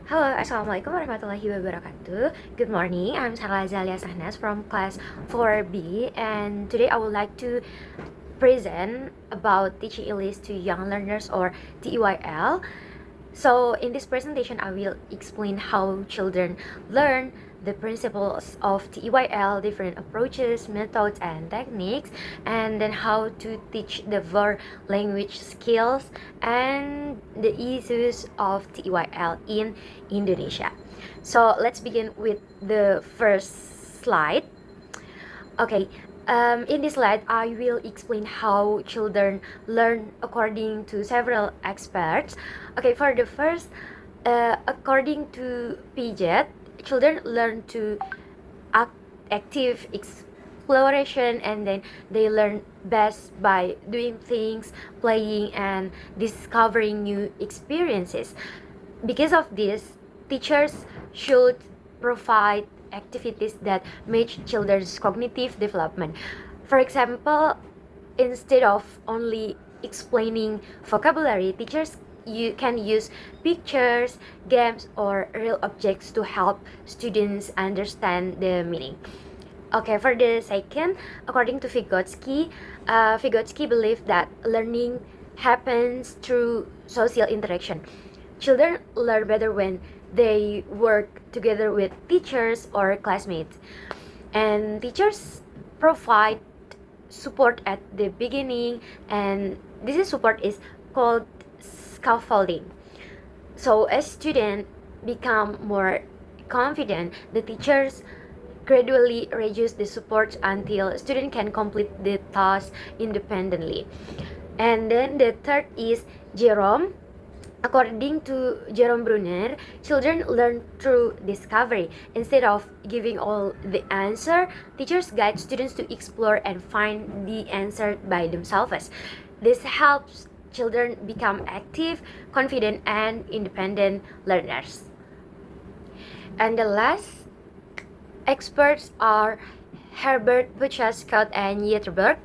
Halo, Assalamualaikum warahmatullahi wabarakatuh. Good morning, I'm Sarah Zalia Sahnas from class 4B, and today I would like to present about teaching English to young learners, or TEYL. So in this presentation, I will explain how children learn the principles of TEYL, different approaches, methods, and techniques, and then how to teach the verb language skills and the issues of TEYL in Indonesia. So let's begin with the first slide. Okay, in this slide, I will explain how children learn according to several experts. Okay, for the first, according to Piaget, children learn to active exploration, and then they learn best by doing things, playing, and discovering new experiences. Because of this, teachers should provide activities that match children's cognitive development. For example, instead of only explaining vocabulary, teachers you can use pictures, games, or real objects to help students understand the meaning. Okay, for the second, according to Vygotsky believed that learning happens through social interaction. Children learn better when they work together with teachers or classmates, and teachers provide support at the beginning, and this support is called scaffolding. So as students become more confident, the teachers gradually reduce the support until student can complete the task independently. And then the third is Jerome. According to Jerome Brunner, children learn through discovery. Instead of giving all the answer, teachers guide students to explore and find the answer by themselves. This helps children become active, confident, and independent learners. And the last experts are Herbert Buchas-Scott and Yetterberg.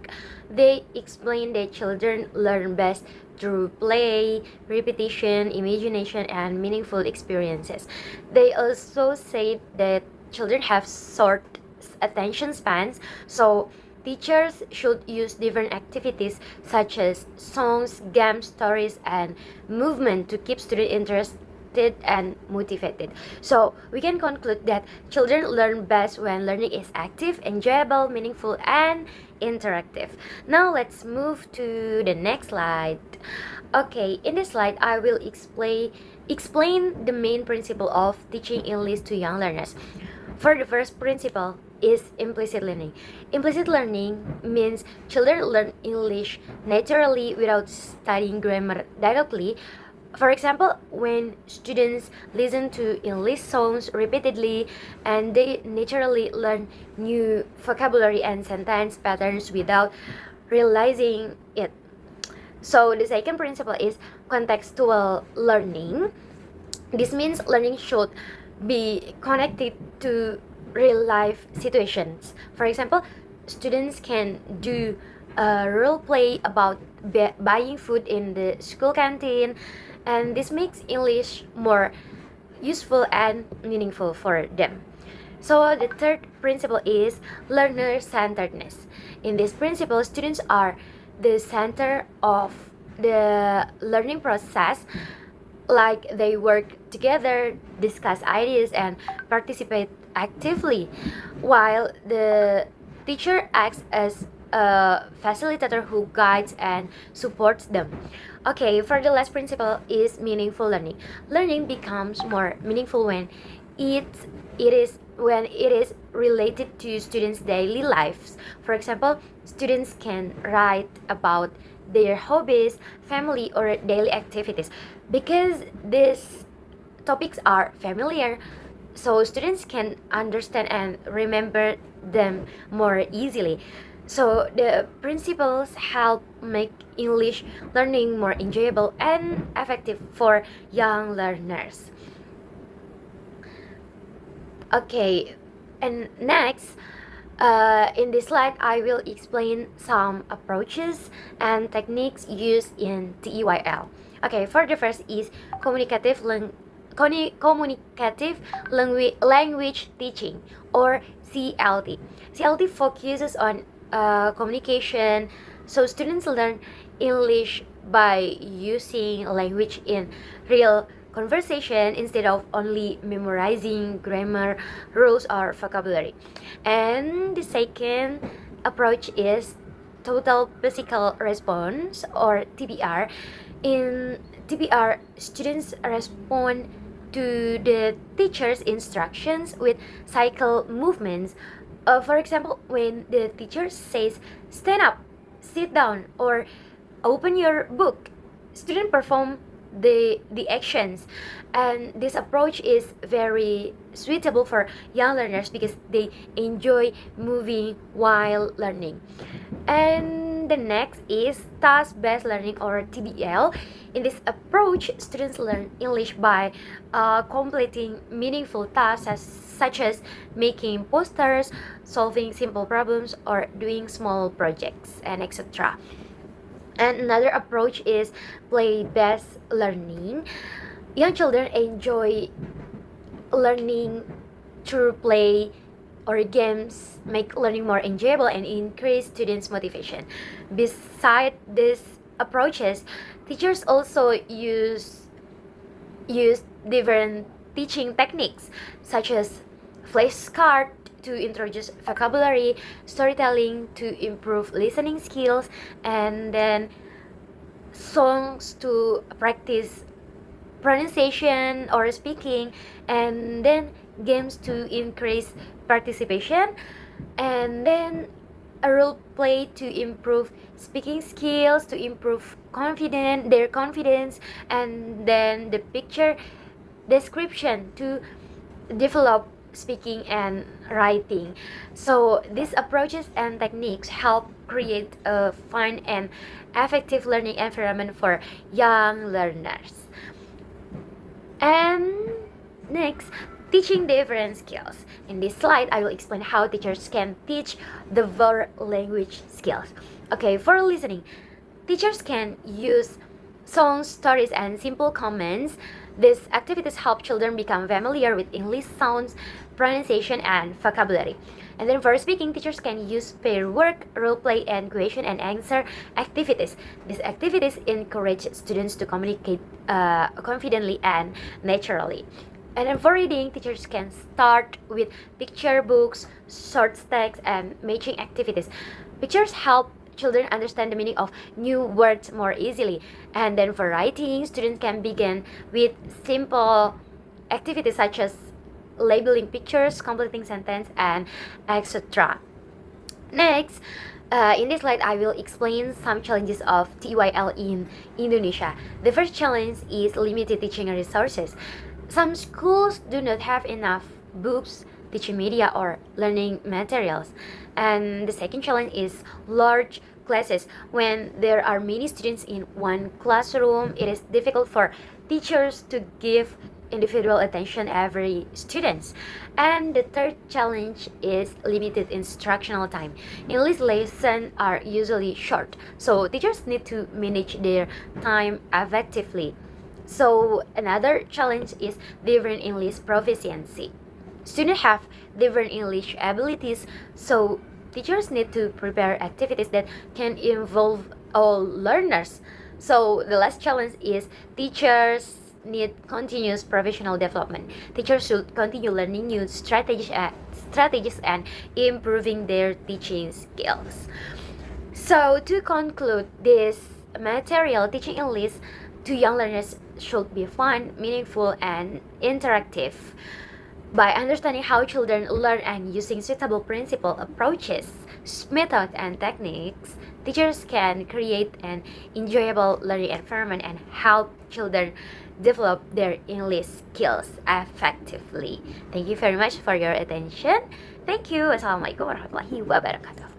They explain that children learn best through play, repetition, imagination, and meaningful experiences. They also say that children have short attention spans, so teachers should use different activities such as songs, games, stories, and movement to keep students interested and motivated. So we can conclude that children learn best when learning is active, enjoyable, meaningful, and interactive. Now let's move to the next slide. Okay, in this slide I will explain the main principle of teaching English to young learners. For the first principle is implicit learning. Implicit learning means children learn English naturally without studying grammar directly. For example, when students listen to English songs repeatedly, and they naturally learn new vocabulary and sentence patterns without realizing it. So the second principle is contextual learning. This means learning should be connected to real life situations. For example, students can do a role play about buying food in the school canteen, and this makes English more useful and meaningful for them. So the third principle is learner-centeredness. In this principle, students are the center of the learning process, like they work together, discuss ideas, and participate actively, while the teacher acts as a facilitator who guides and supports them. Okay, for the last principle is meaningful learning. Learning becomes more meaningful when it is related to students' daily lives. For example, students can write about their hobbies, family, or daily activities. Because these topics are familiar, so students can understand and remember them more easily. So the principles help make English learning more enjoyable and effective for young learners. Okay, and next, in this slide, I will explain some approaches and techniques used in TEYL. Okay, for the first is communicative language teaching, or CLT. CLT focuses on communication, so students learn English by using language in real conversation instead of only memorizing grammar, rules, or vocabulary. And the second approach is total physical response, or TPR. In TPR, students respond to the teacher's instructions with cycle movements. For example, when the teacher says stand up, sit down, or open your book, students perform the actions. And this approach is very suitable for young learners because they enjoy moving while learning. And the next is task-based learning, or TBL. In this approach, students learn English by completing meaningful tasks such as making posters, solving simple problems, or doing small projects, and etc. And another approach is play-based learning. Young children enjoy learning through play or games, make learning more enjoyable and increase students' motivation. Beside these approaches, teachers also use different teaching techniques such as flashcard to introduce vocabulary, storytelling to improve listening skills, and then songs to practice pronunciation or speaking, and then games to increase participation, and then a role play to improve speaking skills, to improve their confidence, and then the picture description to develop speaking and writing. So these approaches and techniques help create a fun and effective learning environment for young learners. And next, teaching different skills. In this slide, I will explain how teachers can teach the verb language skills. Okay, for listening, teachers can use songs, stories, and simple comments. These activities help children become familiar with English sounds, pronunciation, and vocabulary. And then for speaking, teachers can use pair work, role play, and question and answer activities. These activities encourage students to communicate confidently and naturally. And then for reading, teachers can start with picture books, short text, and matching activities. Pictures help children understand the meaning of new words more easily. And then for writing, students can begin with simple activities such as labeling pictures, completing sentence, and etc. Next, in this slide, I will explain some challenges of TYL in Indonesia. The first challenge is limited teaching resources. Some schools do not have enough books, teaching media, or learning materials. And the second challenge is large classes. When there are many students in one classroom, it is difficult for teachers to give individual attention every students. And the third challenge is limited instructional time. English lessons are usually short, so teachers need to manage their time effectively. So another challenge is different English proficiency. Students have different English abilities, so teachers need to prepare activities that can involve all learners. So the last challenge is teachers need continuous professional development. Teachers should continue learning new strategies and improving their teaching skills. So to conclude this material, teaching English to young learners should be fun, meaningful, and interactive. By understanding how children learn and using suitable principle approaches, methods, and techniques, teachers can create an enjoyable learning environment and help children develop their English skills effectively. Thank you very much for your attention. Thank you. Wassalamualaikum warahmatullahi wabarakatuh.